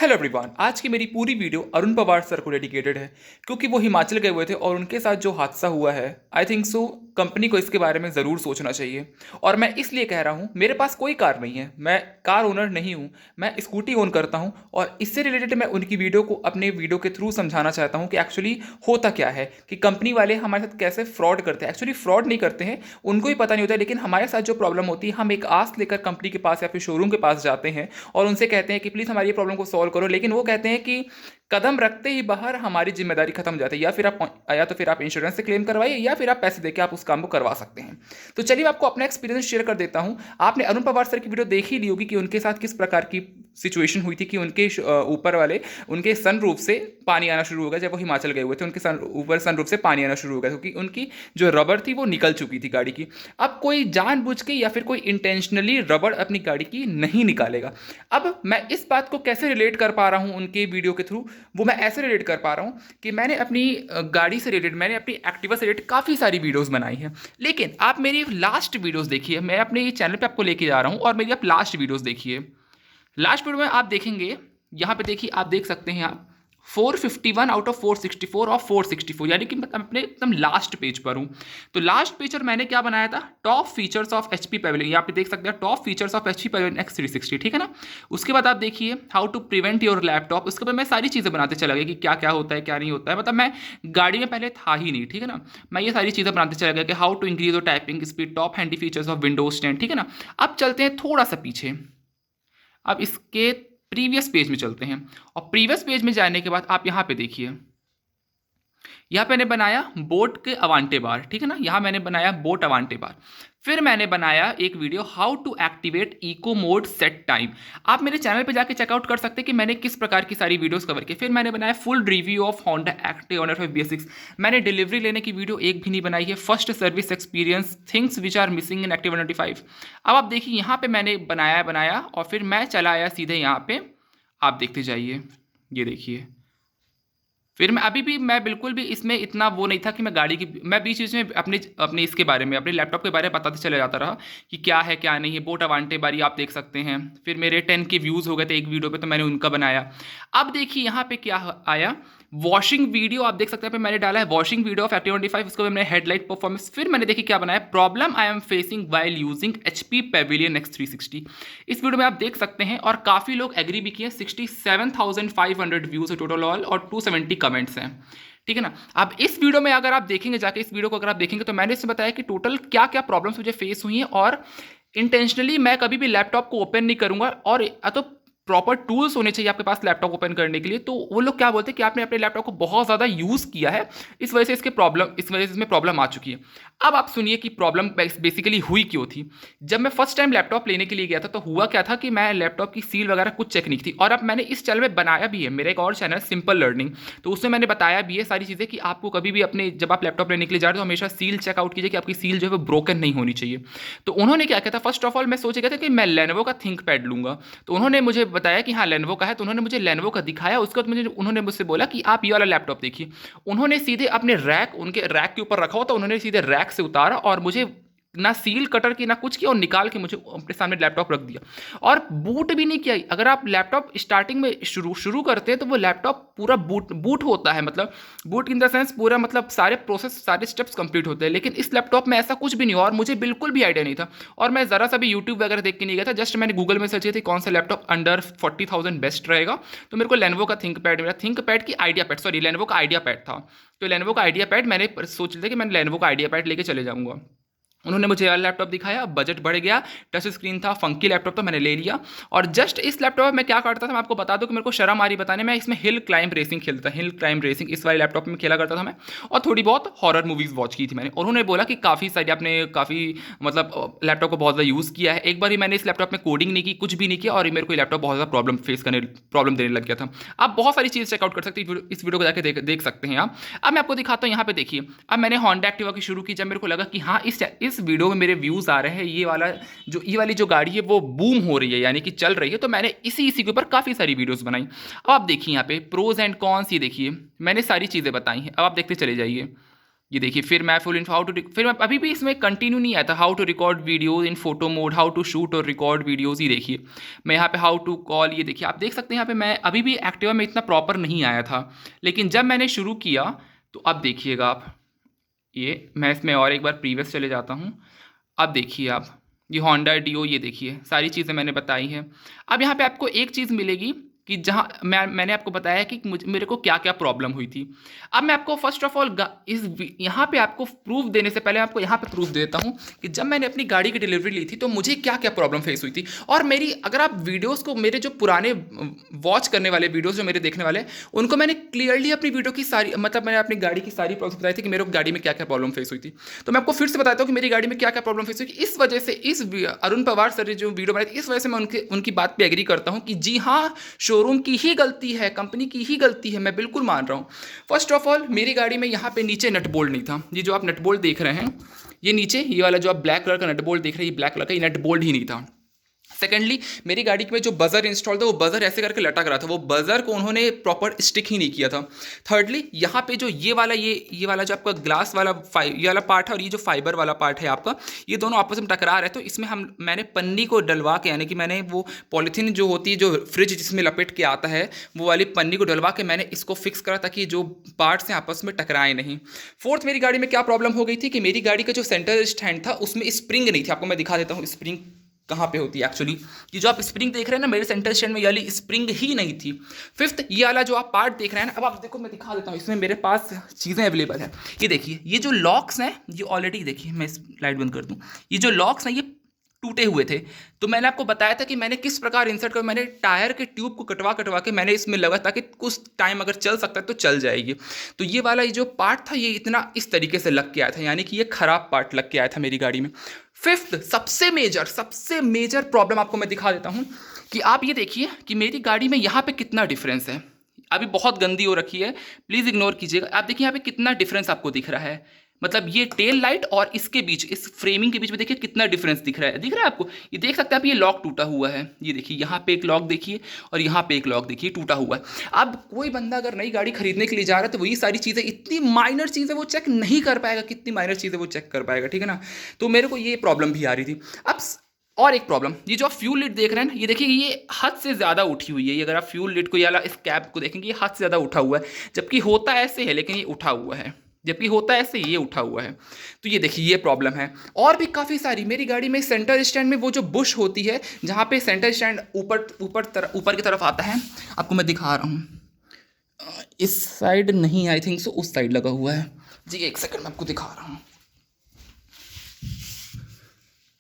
Hello everyone. आज की मेरी पूरी वीडियो अरुण पवार सर को डेडिकेटेड है क्योंकि वो हिमाचल गए हुए थे और उनके साथ जो हादसा हुआ है, आई थिंक सो कंपनी को इसके बारे में ज़रूर सोचना चाहिए। और मैं इसलिए कह रहा हूँ, मेरे पास कोई कार नहीं है, मैं कार ओनर नहीं हूँ, मैं स्कूटी ओन करता हूँ और इससे रिलेटेड मैं उनकी वीडियो को अपने वीडियो के थ्रू समझाना चाहता हूँ कि एक्चुअली होता क्या है, कि कंपनी वाले हमारे साथ कैसे फ्रॉड करते हैं। एक्चुअली फ्रॉड नहीं करते हैं, उनको ही पता नहीं होता है, लेकिन हमारे साथ जो प्रॉब्लम होती है, हम एक आस लेकर कंपनी के पास या फिर शोरूम के पास जाते हैं और उनसे कहते हैं कि प्लीज़ हमारी प्रॉब्लम को सॉल्व करो, लेकिन वो कहते हैं कि कदम रखते ही बाहर हमारी जिम्मेदारी खत्म हो जाती है, या तो फिर आप इंश्योरेंस से क्लेम करवाइए या फिर आप पैसे देके आप उस काम को करवा सकते हैं। तो चलिए मैं आपको अपना एक्सपीरियंस शेयर कर देता हूं। आपने अरुण पवार सर की वीडियो देख ही ली होगी कि उनके साथ किस प्रकार की सिचुएशन हुई थी कि उनके ऊपर वाले उनके सनरूफ से पानी आना शुरू हो गया। जब वो हिमाचल गए हुए थे, उनके ऊपर सनरूफ से पानी आना शुरू हो गया क्योंकि उनकी जो रबर थी वो निकल चुकी थी गाड़ी की। अब कोई जानबूझ के या फिर कोई इंटेंशनली रबर अपनी गाड़ी की नहीं निकालेगा। अब मैं इस बात को कैसे रिलेट कर पा रहा हूं उनके वीडियो के थ्रू, वो मैं ऐसे रिलेट कर पा रहा हूं कि मैंने अपनी गाड़ी से रिलेटेड, मैंने अपनी एक्टिवा से रिलेटेड काफ़ी सारी वीडियोस बनाई हैं। लेकिन आप मेरी लास्ट वीडियोस देखिए, मैं अपने चैनल पे आपको लेके जा रहा हूं और मेरी आप लास्ट वीडियोस देखिए। लास्ट वीडियो में आप देखेंगे, यहाँ पे देखिए, आप देख सकते हैं आप 451 आउट ऑफ 464 और 464, यानी कि मतलब अपने एकदम लास्ट पेज पर हूँ। तो लास्ट पेज पर मैंने क्या बनाया था, top features of HP pavilion. यहाँ पे देख सकते हैं top features of HP pavilion X360, ठीक है ना। उसके बाद आप देखिए how to prevent your laptop. उसके बाद मैं सारी चीज़ें बनाते चला गया कि क्या क्या होता है क्या नहीं होता है, मतलब मैं गाड़ी में पहले था ही नहीं, ठीक है ना। मैं ये सारी चीज़ें बनाते चला गया कि how to increase your typing speed, top handy features of Windows 10, ठीक है ना। अब चलते हैं थोड़ा सा पीछे, अब इसके प्रीवियस पेज में चलते हैं और प्रीवियस पेज में जाने के बाद आप यहाँ पे देखिए, यहाँ पे मैंने बनाया बोट के अवांटे बार, ठीक है ना। यहाँ मैंने बनाया बोट अवांटे बार। फिर मैंने बनाया एक video how to activate eco mode set time. आप मेरे चैनल पे जाके चेकआउट कर सकते हैं कि मैंने किस प्रकार की सारी वीडियोस कवर की। फिर मैंने बनाया full review of Honda active 105 BS6। मैंने डिलीवरी लेने की वीडियो एक भी नहीं बनाई है। First service experience, things which are missing in active 125। अब आप देखिए यहाँ पे मैंने बनाया और फिर मैं चला आया सीधे यहाँ पे, आप देखते जाइए, ये देखिए। फिर मैं अभी भी मैं बिल्कुल भी इसमें इतना वो नहीं था कि मैं गाड़ी की, मैं बीच बीच में अपने अपने इसके बारे में, अपने लैपटॉप के बारे में बताते चले जाता रहा कि क्या है क्या नहीं है। बोट अवांटे बारी आप देख सकते हैं। फिर मेरे 10 के व्यूज़ हो गए थे एक वीडियो पे, तो मैंने उनका बनाया। अब देखिए यहाँ पे क्या आया, वॉशिंग वीडियो आप देख सकते हैं। मैंने डाला है वॉशिंग वीडियो ऑफ एक्टिवा 25, उसको मैंने हेडलाइट परफॉर्मेंस। फिर मैंने देखिए क्या बनाया, problem I am facing while using HP Pavilion X360। इस वीडियो में आप देख सकते हैं और काफ़ी लोग एग्री भी किए। 67,500 व्यूज़ है टोटल ऑल और 270 कमेंट्स हैं, ठीक है ना। अब इस वीडियो में अगर आप देखेंगे जाके, इस वीडियो को अगर आप देखेंगे तो मैंने इसमें बताया कि टोटल क्या क्या प्रॉब्लम्स मुझे फेस हुई हैं और इंटेंशनली मैं कभी भी लैपटॉप को ओपन नहीं करूंगा और तो प्रॉपर टूल्स होने चाहिए आपके पास लैपटॉप ओपन करने के लिए। तो वो लोग क्या बोलते हैं कि आपने अपने लैपटॉप को बहुत ज़्यादा यूज़ किया है, इस वजह से इस वजह से इसमें प्रॉब्लम आ चुकी है। अब आप सुनिए कि प्रॉब्लम बेसिकली हुई क्यों थी। जब मैं फर्स्ट टाइम लैपटॉप लेने के लिए गया था तो हुआ क्या था कि मैं लैपटॉप की सील वगैरह कुछ चेक नहीं थी। और अब मैंने इस चैनल में बनाया भी है, मेरा एक और चैनल सिंपल लर्निंग, तो उसमें मैंने बताया भी है सारी चीज़ें कि आपको कभी भी अपने, जब आप लैपटॉप लेने के लिए जा रहे हो तो हमेशा सील चेकआउट कीजिए कि आपकी सील जो है वो ब्रोकन नहीं होनी चाहिए। तो उन्होंने क्या किया था, फर्स्ट ऑफ ऑल मैं सोच गया था कि मैं लेनोवो का थिंक पैड लूँगा। तो उन्होंने मुझे बताया कि हाँ लेनोवो का है, तो उन्होंने मुझे लेनोवो का दिखाया। उसके बाद उन्होंने मुझसे बोला कि आप ये वाला लैपटॉप देखिए। उन्होंने सीधे अपने रैक, उनके रैक के ऊपर रखा हो, तो उन्होंने सीधे रैक से उतारा और मुझे ना सील कटर की ना कुछ किया और निकाल के मुझे अपने सामने लैपटॉप रख दिया और बूट भी नहीं किया। अगर आप लैपटॉप स्टार्टिंग में शुरू करते हैं तो वो लैपटॉप पूरा बूट होता है, मतलब बूट इन द सेंस पूरा, मतलब सारे प्रोसेस सारे स्टेप्स कंप्लीट होते हैं। लेकिन इस लैपटॉप में ऐसा कुछ भी नहीं हुआ और मुझे बिल्कुल भी आइडिया नहीं था और मैं ज़रा सा भी यूट्यूब वगैरह देख के नहीं गया था। जस्ट मैंने गूगल में सर्च किया था कौन सा लैपटॉप अंडर 40,000 बेस्ट रहेगा, तो मेरे को लेनोवो का थिंक पैड मिला। थिंक पैड की आइडिया पैड, सॉरी लेनोवो का आइडिया पैड था। तो लेनोवो का आइडिया पैड मैंने सोच लिया कि मैं लेनोवो का आइडिया पैड लेके चले जाऊँगा। उन्होंने मुझे यार लैपटॉप दिखाया, बजट बढ़ गया, टच स्क्रीन था, फंकी लैपटॉप, तो मैंने ले लिया। और जस्ट इस लैपटॉप में मैं क्या करता था मैं आपको बता दूं कि मेरे को शर्म आ रही बताने में, इसमें हिल क्लाइंब रेसिंग खेलता था। हिल क्लाइंब रेसिंग इस वाले लैपटॉप में खेला करता था मैं, और थोड़ी बहुत हॉरर मूवीज़ वॉच की थी मैंने। और उन्होंने बोला कि काफ़ी सारी आपने काफ़ी मतलब लैपटॉप को बहुत ज़्यादा यूज़ किया है। एक बार ही मैंने इस लैपटॉप में कोडिंग नहीं की, कुछ भी नहीं किया, और मेरे को लैपटॉप बहुत ज़्यादा प्रॉब्लम देने लग गया था। आप बहुत सारी चीज़ चेकआउट कर सकते हैं, इस वीडियो को जाकर देख सकते हैं आप। अब मैं आपको दिखाता हूँ, यहाँ पे देखिए। अब मैंने होंडा एक्टिवा की शुरू की जब मेरे को लगा कि हाँ इस वीडियो में मेरे व्यूज़ आ रहे हैं, ये वाली जो गाड़ी है वो बूम हो रही है, यानी कि चल रही है। तो मैंने इसी के ऊपर काफ़ी सारी वीडियोस बनाई। अब आप देखिए यहाँ पे प्रोज एंड कॉन्स, ये देखिए मैंने सारी चीज़ें बताई हैं। अब आप देखते चले जाइए। ये देखिए, फिर मैं फुल इन्फो हाउ टू, फिर मैं अभी भी इसमें कंटिन्यू नहीं आया था, how to record video in photo mode, how to shoot और रिकॉर्ड वीडियोज़। ये देखिए मैं यहाँ पे हाउ टू कॉल, ये देखिए आप देख सकते हैं यहाँ पे मैं अभी भी एक्टिवा में इतना प्रॉपर नहीं आया था, लेकिन जब मैंने शुरू किया तो अब देखिएगा आप, ये मैं इसमें और एक बार प्रीवियस चले जाता हूँ। अब देखिए आप, ये होंडा डियो, ये देखिए सारी चीज़ें मैंने बताई हैं। अब यहाँ पे आपको एक चीज़ मिलेगी कि जहाँ मैंने आपको बताया कि मेरे को क्या क्या प्रॉब्लम हुई थी। अब मैं आपको फर्स्ट ऑफ ऑल यहाँ पे आपको प्रूफ देने से पहले आपको यहाँ पे प्रूफ देता हूँ कि जब मैंने अपनी गाड़ी की डिलीवरी ली थी तो मुझे क्या क्या प्रॉब्लम फेस हुई थी। और मेरी, अगर आप वीडियोज़ को, मेरे जो पुराने वॉच करने वाले वीडियोज़ जो मेरे देखने वाले, उनको मैंने क्लियरली अपनी वीडियो की सारी, मतलब मैंने अपनी गाड़ी की सारी प्रॉब्लम बताई थी कि मेरे को गाड़ी में क्या क्या प्रॉब्लम फेस हुई थी। तो मैं आपको फिर से बताता हूँ कि मेरी गाड़ी में क्या क्या प्रॉब्लम फेस हुई। इस वजह से इस अरुण पवार सर ने जो वीडियो बनाई थी, इस वजह से मैं उनकी बात पे एग्री करता हूँ कि जी हाँ, शोरूम की ही गलती है, कंपनी की ही गलती है, मैं बिल्कुल मान रहा हूँ। फर्स्ट ऑफ ऑल मेरी गाड़ी में यहाँ पे नीचे नट बोल्ट नहीं था। ये जो आप नट बोल्ट देख रहे हैं, ये नीचे ये वाला जो आप ब्लैक कलर का नट बोल्ट देख रहे हैं, ये ब्लैक कलर का, ये नट बोल्ट ही नहीं था। सेकेंडली, मेरी गाड़ी में जो बजर इंस्टॉल था वो बजर ऐसे करके लटक रहा था, वो बजर को उन्होंने प्रॉपर स्टिक ही नहीं किया था। थर्डली, यहाँ पे जो ये वाला जो आपका ग्लास वाला ये वाला पार्ट है और ये जो फाइबर वाला पार्ट है आपका, ये दोनों आपस में टकरा रहे, तो इसमें मैंने पन्नी को डलवा के, यानी कि मैंने वो पॉलीथीन जो होती है, जो फ्रिज जिसमें लपेट के आता है, वो वाली पन्नी को डलवा के मैंने इसको फिक्स करा ताकि जो पार्ट्स हैं आपस में टकराए नहीं। फोर्थ, मेरी गाड़ी में क्या प्रॉब्लम हो गई थी कि मेरी गाड़ी का जो सेंटर स्टैंड था उसमें स्प्रिंग नहीं थी। आपको मैं दिखा देता हूँ स्प्रिंग कहाँ पे होती है एक्चुअली। ये जो आप स्प्रिंग देख रहे हैं ना, मेरे सेंटर स्टैंड में ये वाली स्प्रिंग ही नहीं थी। फिफ्थ, ये वाला जो आप पार्ट देख रहे हैं ना, अब आप देखो मैं दिखा देता हूँ, इसमें मेरे पास चीज़ें अवेलेबल है। ये देखिए, ये जो लॉक्स हैं, ये ऑलरेडी देखिए, मैं लाइट बंद कर दूँ, ये जो लॉक्स हैं ये टूटे हुए थे। तो मैंने आपको बताया था कि मैंने किस प्रकार इंसर्ट कर, मैंने टायर के ट्यूब को कटवा के मैंने इसमें लगा ताकि कुछ टाइम अगर चल सकता है तो चल जाएगी। तो ये वाला ये जो पार्ट था ये इतना इस तरीके से लग के आया था, यानी कि ये खराब पार्ट लग के आया था मेरी गाड़ी में। फिफ्थ, सबसे मेजर प्रॉब्लम आपको मैं दिखा देता हूँ कि आप ये देखिए कि मेरी गाड़ी में यहाँ पे कितना डिफरेंस है। अभी बहुत गंदी हो रखी है, प्लीज़ इग्नोर कीजिएगा। आप देखिए यहाँ पे कितना डिफरेंस आपको दिख रहा है, मतलब ये टेल लाइट और इसके बीच, इस फ्रेमिंग के बीच में देखिए कितना डिफरेंस दिख रहा है आपको। ये देख सकते हैं आप, ये लॉक टूटा हुआ है, ये देखिए यहाँ पे एक लॉक देखिए और यहाँ पे एक लॉक देखिए टूटा हुआ है। अब कोई बंदा अगर नई गाड़ी खरीदने के लिए जा रहा है तो वही सारी चीज़ें, इतनी माइनर चीज़ें वो चेक नहीं कर पाएगा, कितनी माइनर चीज़ें वो चेक कर पाएगा, ठीक है ना। तो मेरे को ये प्रॉब्लम भी आ रही थी। अब और एक प्रॉब्लम, ये जो आप फ्यूल लिड देख रहे हैं ना, ये देखिए ये हद से ज़्यादा उठी हुई है। ये अगर आप फ्यूल लिड को या इस कैप को देखेंगे, ये हद से ज़्यादा उठा हुआ है, जबकि होता ऐसे है, लेकिन ये उठा हुआ है, जबकि होता है ऐसे, ये उठा हुआ है। तो ये देखिए ये प्रॉब्लम है। और भी काफ़ी सारी, मेरी गाड़ी में सेंटर स्टैंड में वो जो बुश होती है, जहाँ पे सेंटर स्टैंड ऊपर की तरफ आता है, आपको मैं दिखा रहा हूँ, इस साइड नहीं, आई थिंक सो उस साइड लगा हुआ है जी। एक सेकंड मैं आपको दिखा रहा हूँ।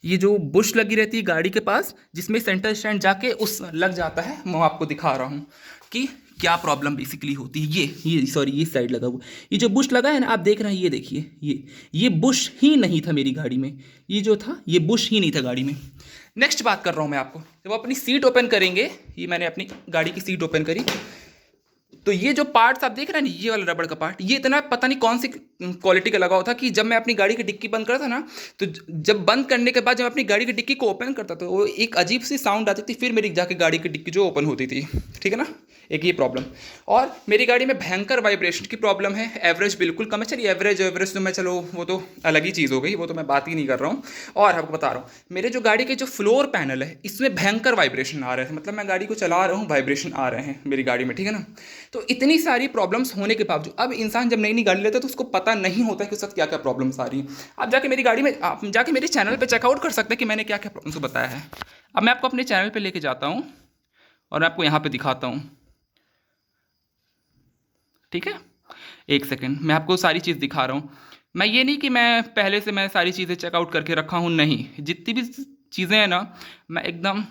ये जो बुश लगी रहती है गाड़ी के पास, जिसमें सेंटर स्टैंड जाके उस लग जाता है, मैं आपको दिखा रहा हूँ कि क्या प्रॉब्लम बेसिकली होती है। ये सॉरी, ये साइड लगा हुआ, ये जो बुश लगा है ना, आप देख रहे हैं, ये देखिए, ये बुश ही नहीं था मेरी गाड़ी में, ये जो था ये बुश ही नहीं था गाड़ी में। नेक्स्ट बात कर रहा हूँ मैं आपको, जब अपनी सीट ओपन करेंगे, ये मैंने अपनी गाड़ी की सीट ओपन करी, तो ये जो पार्ट्स आप देख रहे हैं ना, ये वाला रबड़ का पार्ट, ये इतना पता नहीं कौन सी क्वालिटी का लगा हुआ था कि जब मैं अपनी गाड़ी की डिक्की बंद करता ना, तो जब बंद करने के बाद जब अपनी गाड़ी की डिक्की को ओपन करता तो वो एक अजीब सी साउंड आती थी, फिर मेरी जाके गाड़ी की डिक्की जो ओपन होती थी, ठीक है ना। एक ये प्रॉब्लम, और मेरी गाड़ी में भयंकर वाइब्रेशन की प्रॉब्लम है। एवरेज बिल्कुल कम है, चलिए एवरेज तो मैं, चलो वो तो अलग ही चीज़ हो गई, वो तो मैं बात ही नहीं कर रहा हूँ। और आपको बता रहा हूँ, मेरे जो गाड़ी के जो फ्लोर पैनल है, इसमें भयंकर वाइब्रेशन आ रहे हैं, मतलब मैं गाड़ी को चला रहा हूँ, वाइब्रेशन आ रहे हैं मेरी गाड़ी में, ठीक है ना। तो इतनी सारी प्रॉब्लम्स होने के बावजूद, अब इंसान जब नई गाड़ी लेता है तो उसको पता नहीं होता कि उसके साथ क्या क्या प्रॉब्लम्स आ रही हैं। आप जाके मेरी गाड़ी में, आप जाके मेरे चैनल पे चेकआउट कर सकते हैं कि मैंने क्या क्या प्रॉब्लम्स बताया है। अब मैं आपको अपने चैनल पे लेके जाता हूँ और आपको यहाँ पे दिखाता हूँ, ठीक है। एक सेकेंड, मैं आपको सारी चीज़ दिखा रहा हूँ। मैं ये नहीं कि मैं पहले से मैं सारी चीज़ें चेकआउट करके रखा हूँ, नहीं, जितनी भी चीज़ें हैं ना, मैं एकदम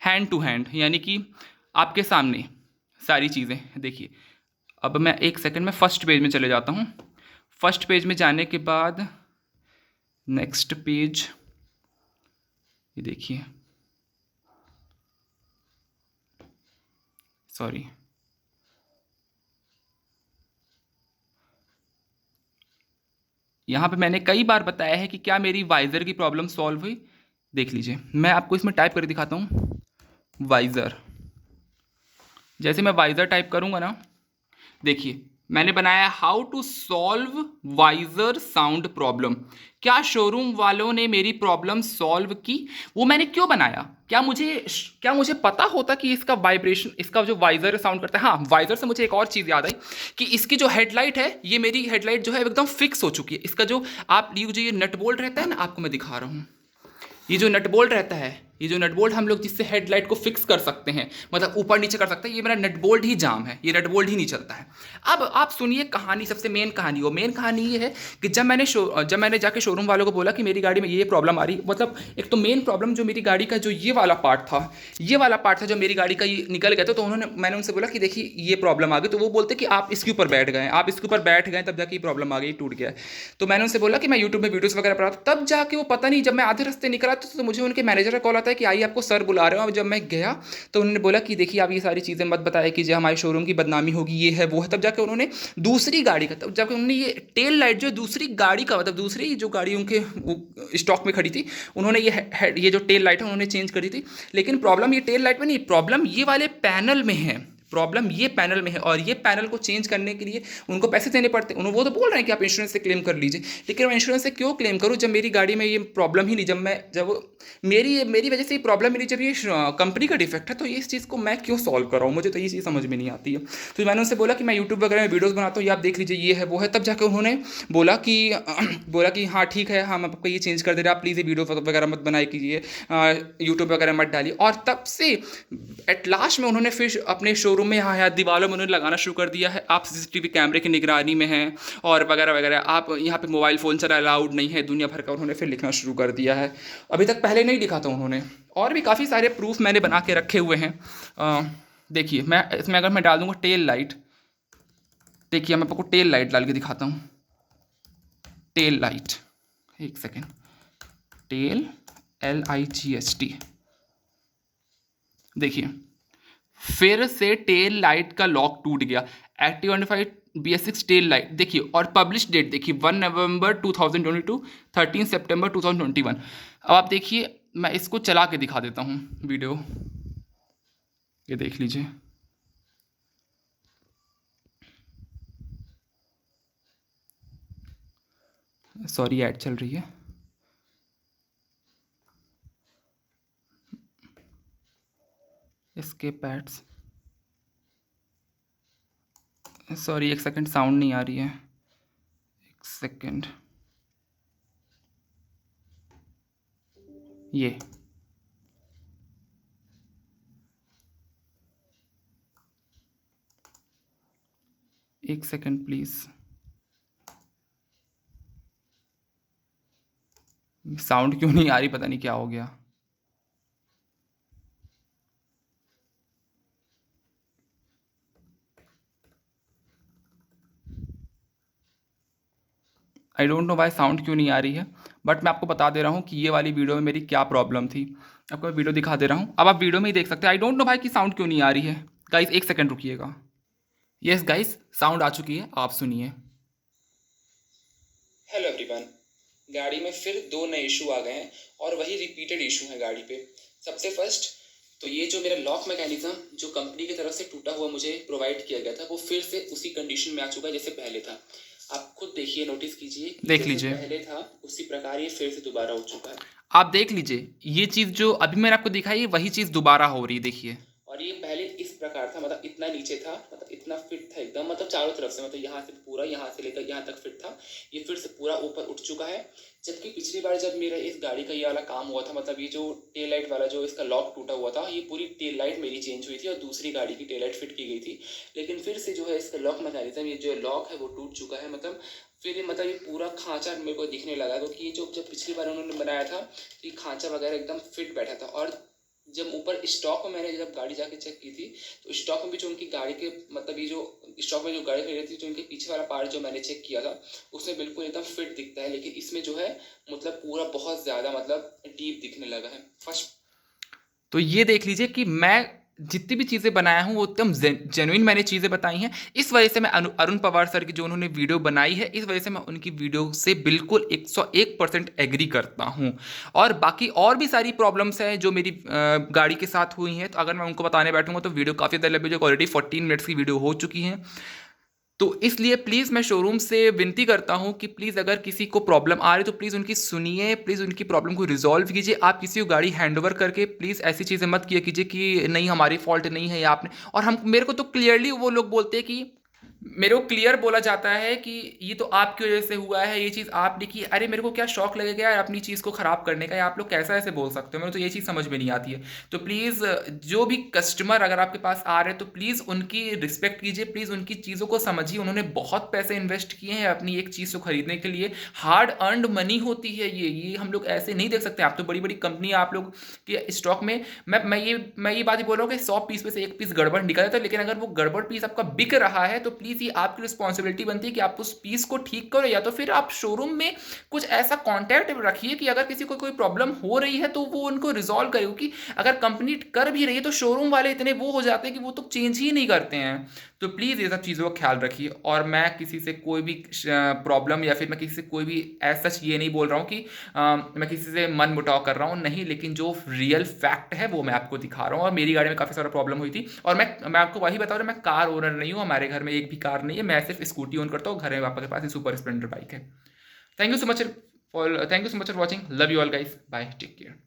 हैंड टू हैंड, यानी कि आपके सामने सारी चीज़ें देखिए। अब मैं एक सेकंड में फर्स्ट पेज में चले जाता हूँ। फर्स्ट पेज में जाने के बाद नेक्स्ट पेज, ये देखिए, सॉरी, यहाँ पे मैंने कई बार बताया है कि क्या मेरी वाइज़र की प्रॉब्लम सॉल्व हुई। देख लीजिए, मैं आपको इसमें टाइप करके दिखाता हूँ, वाइज़र। जैसे मैं वाइज़र टाइप करूँगा ना, देखिए मैंने बनाया how to solve visor sound problem. क्या शोरूम वालों ने मेरी प्रॉब्लम सॉल्व की? वो मैंने क्यों बनाया? क्या मुझे पता होता कि इसका वाइब्रेशन, इसका जो वाइजर साउंड करता है। हाँ, वाइजर से मुझे एक और चीज़ याद आई कि इसकी जो हेडलाइट है, ये मेरी हेडलाइट जो है एकदम फिक्स हो चुकी है। इसका जो आप ये नट बोल्ट रहता है ना, आपको मैं दिखा रहा हूँ। ये जो नट बोल्ट रहता है, ये जो नट बोल्ट हम लोग जिससे हेडलाइट को फिक्स कर सकते हैं, मतलब ऊपर नीचे कर सकते हैं, ये मेरा नट बोल्ट ही जाम है, ये नट बोल्ट ही नहीं चलता है। अब आप सुनिए कहानी, सबसे मेन कहानी। वो मेन कहानी ये है कि जब मैंने जाके शोरूम वालों को बोला कि मेरी गाड़ी में ये प्रॉब्लम आ रही, मतलब एक तो मेन प्रॉब्लम जो मेरी गाड़ी का जो ये वाला पार्ट था, ये वाला पार्ट था जो मेरी गाड़ी का ये निकल गया था। तो मैंने उनसे बोला कि देखिए ये प्रॉब्लम आ गई। तो वो बोलते कि आप इसके ऊपर बैठ गए, आप इसके ऊपर बैठ गए तब जाके ये प्रॉब्लम आ गई, टूट गया। तो मैंने उनसे बोला कि मैं यूट्यूब में वीडियोस वगैरह पढ़ा, तब जाके वो पता नहीं, जब मैं आधे रास्ते निकला तो मुझे उनके मैनेजर का कॉल आता है कि आइए आपको सर बुला रहे हो। अब जब मैं गया तो उन्होंने बोला कि देखिए आप ये सारी चीज़ें मत बताया कीजिए, हमारे शोरूम की बदनामी होगी, ये है वो है। तब जाके उन्होंने दूसरी गाड़ी का, तब जाके उन्होंने ये टेल लाइट जो दूसरी गाड़ी का, मतलब दूसरी जो गाड़ी उनके स्टॉक में खड़ी थी, उन्होंने ये जो टेल लाइट है उन्होंने चेंज करी थी। लेकिन प्रॉब्लम ये टेल लाइट में नहीं, प्रॉब्लम ये वाले पैनल में है। प्रॉब्लम ये पैनल में है, और ये पैनल को चेंज करने के लिए उनको पैसे देने पड़ते हैं। वो तो बोल रहे हैं कि आप इंश्योरेंस से क्लेम कर लीजिए, लेकिन मैं इंश्योरेंस से क्यों क्लेम करूं जब मेरी गाड़ी में ये प्रॉब्लम ही नहीं, जब मेरी वजह से ये प्रॉब्लम मिली, जब ये कंपनी का डिफेक्ट है, तो इस चीज़ को मैं क्यों सॉल्व कर रहा हूँ? मुझे तो ये चीज़ समझ में नहीं आती है। तो मैंने उनसे बोला कि मैं यूट्यूब वगैरह में वीडियोज़ बनाता हूँ, ये आप देख लीजिए, ये है वो है। तब जाकर उन्होंने बोला कि हाँ ठीक है, हम आपको ये चेंज कर दे रहे हैं, आप प्लीज़ ये वीडियो वगैरह मत बनाए कीजिए, यूट्यूब वगैरह मत डालिए। और तब से एट लास्ट में उन्होंने फिर अपने शोरूम में यहाँ दीवारों में उन्होंने लगाना शुरू कर दिया है, आप सीसीटीवी कैमरे की निगरानी में हैं और वगैरह वगैरह, आप यहाँ पे मोबाइल फ़ोन चला अलाउड नहीं है, दुनिया भर का उन्होंने फिर लिखना शुरू कर दिया है। अभी तक पहले नहीं लिखा था उन्होंने। और भी काफ़ी सारे प्रूफ मैंने बना के रखे हुए हैं। देखिए, मैं इसमें अगर मैं डाल दूँगा टेल लाइट, देखिए मैं आपको टेल लाइट डाल के दिखाता हूँ। टेल लाइट, एक सेकेंड, टेल LIGHT, देखिए फिर से टेल लाइट का लॉक टूट गया। Active identified BS6 tail light, देखिए, और पब्लिश डेट देखिए 1 नवंबर 2022, 13 सितंबर 2021। अब आप देखिए, मैं इसको चला के दिखा देता हूँ वीडियो, ये देख लीजिए। सॉरी, ऐड चल रही है। इसके पैड्स, सॉरी एक सेकंड, साउंड नहीं आ रही है, एक सेकंड। ये एक सेकंड प्लीज़, साउंड क्यों नहीं आ रही, पता नहीं क्या हो गया। I don't know why sound क्यों नहीं आ रही है, बट मैं आपको बता दे रहा हूँ कि ये वाली वीडियो में मेरी क्या प्रॉब्लम थी। आपको मैं वीडियो दिखा दे रहा हूँ, अब आप वीडियो में ही देख सकते हैं। आई डोंट नो भाई कि साउंड क्यों नहीं आ रही है। गाइस एक सेकंड रुकिएगा। यस गाइस, साउंड आ चुकी है, आप सुनिए। हेलो एवरीवन, गाड़ी में फिर 2 नए इशू आ गए हैं और वही रिपीटेड इशू है गाड़ी पे। सबसे फर्स्ट तो ये जो मेरा लॉक मैकेनिज्म जो कंपनी की तरफ से टूटा हुआ मुझे प्रोवाइड किया गया था, वो फिर से उसी कंडीशन में आ चुका है जैसे पहले था। आप खुद देखिए, नोटिस कीजिए, देख लीजिए, पहले था उसी प्रकार ये फिर से दोबारा हो चुका है। आप देख लीजिए, ये चीज़ जो अभी मैंने आपको दिखाई है वही चीज़ दोबारा हो रही है, देखिए। और ये पहले इस प्रकार था, मतलब इतना नीचे था, मतलब इतना फिट था एकदम, मतलब चारों तरफ से, मतलब यहाँ से पूरा, यहाँ से लेकर यहाँ तक फिट था। ये फिर से पूरा ऊपर उठ चुका है। जबकि पिछली बार जब मेरा इस गाड़ी का ये वाला काम हुआ था, मतलब ये जो टेल लाइट वाला जो इसका लॉक टूटा हुआ था, ये पूरी टेल लाइट मेरी चेंज हुई थी और दूसरी गाड़ी की टेल लाइट फिट की गई थी। लेकिन फिर से जो है इसका लॉक मैकेनिज्म, ये जो लॉक है वो टूट चुका है। मतलब फिर मतलब ये पूरा खांचा मेरे को दिखने लगा, क्योंकि ये जो जब पिछली बार उन्होंने बनाया था तो ये खांचा वगैरह एकदम फिट बैठा था। और जब ऊपर स्टॉक में मैंने जब गाड़ी जाके चेक की थी, तो स्टॉक में भी जो उनकी गाड़ी के, मतलब ये जो स्टॉक में जो गाड़ी खड़ी रहती थी, जो उनके पीछे वाला पार्ट जो मैंने चेक किया था, उसमें बिल्कुल एकदम फिट दिखता है। लेकिन इसमें जो है मतलब पूरा बहुत ज़्यादा मतलब डीप दिखने लगा है फर्स्ट। तो ये देख लीजिए कि मैं जितनी भी चीज़ें बनाया हूँ वो एकदम जेन्युइन मैंने चीज़ें बताई हैं। इस वजह से मैं अरुण पवार सर की जो उन्होंने वीडियो बनाई है, इस वजह से मैं उनकी वीडियो से बिल्कुल 101% एग्री करता हूँ। और बाकी और भी सारी प्रॉब्लम्स हैं जो मेरी गाड़ी के साथ हुई हैं, तो अगर मैं उनको बताने बैठूंगा तो वीडियो काफ़ी देर लगेगी। ऑलरेडी 14 मिनट्स की वीडियो हो चुकी है। तो इसलिए प्लीज़ मैं शोरूम से विनती करता हूँ कि प्लीज़ अगर किसी को प्रॉब्लम आ रही है तो प्लीज़ उनकी सुनिए, प्लीज़ उनकी प्रॉब्लम को रिज़ॉल्व कीजिए। आप किसी को गाड़ी हैंडओवर करके प्लीज़ ऐसी चीज़ें मत किया कीजिए कि नहीं हमारी फ़ॉल्ट नहीं है या आपने, और हम मेरे को तो क्लियरली वो लोग बोलते हैं कि मेरे को क्लियर बोला जाता है कि ये तो आपकी वजह से हुआ है, ये चीज़ आपने की। अरे मेरे को क्या शौक लगेगा यार अपनी चीज़ को ख़राब करने का, या आप लोग कैसा ऐसे बोल सकते हो? मेरे को तो ये चीज़ समझ में नहीं आती है। तो प्लीज़ जो भी कस्टमर अगर आपके पास आ रहे हैं तो प्लीज़ उनकी रिस्पेक्ट कीजिए, प्लीज़ उनकी चीज़ों को समझिए। उन्होंने बहुत पैसे इन्वेस्ट किए हैं अपनी एक चीज़ को खरीदने के लिए, हार्ड अर्न्ड मनी होती है ये हम लोग ऐसे नहीं देख सकते। आप तो बड़ी बड़ी कंपनी आप लोग के स्टॉक में, मैं ये बात ही बोल रहा हूँ कि 100 पीस में से एक पीस गड़बड़ निकल जाता है, लेकिन अगर वो गड़बड़ पीस आपका बिक रहा है तो प्लीज़ ये आपकी रिस्पॉन्सिबिलिटी बनती है कि आप उस पीस को ठीक करो, या तो फिर आप शोरूम में कुछ ऐसा कॉन्टैक्ट रखिए कि अगर किसी को कोई प्रॉब्लम हो रही है तो वो उनको रिजॉल्व करे, क्योंकि अगर कंपनी कर भी रही है तो शोरूम वाले इतने वो हो जाते हैं कि वो तो चेंज ही नहीं करते हैं। तो प्लीज़ ये सब चीज़ों का ख्याल रखिए। और मैं किसी से कोई भी प्रॉब्लम या फिर मैं किसी से कोई भी ऐसा सच ये नहीं बोल रहा हूँ कि मैं किसी से मन मुटाव कर रहा हूँ, नहीं, लेकिन जो रियल फैक्ट है वो मैं आपको दिखा रहा हूँ। और मेरी गाड़ी में काफ़ी सारा प्रॉब्लम हुई थी, और मैं आपको वही बता रहा हूँ, मैं कार ओनर नहीं हूँ, हमारे घर में एक भी कार नहीं है, मैं सिर्फ स्कूटी ओन करता हूँ। घर में पापा के पास ही सुपर स्प्लेंडर बाइक है। Thank you so much for watching. Love you all guys, bye, take care.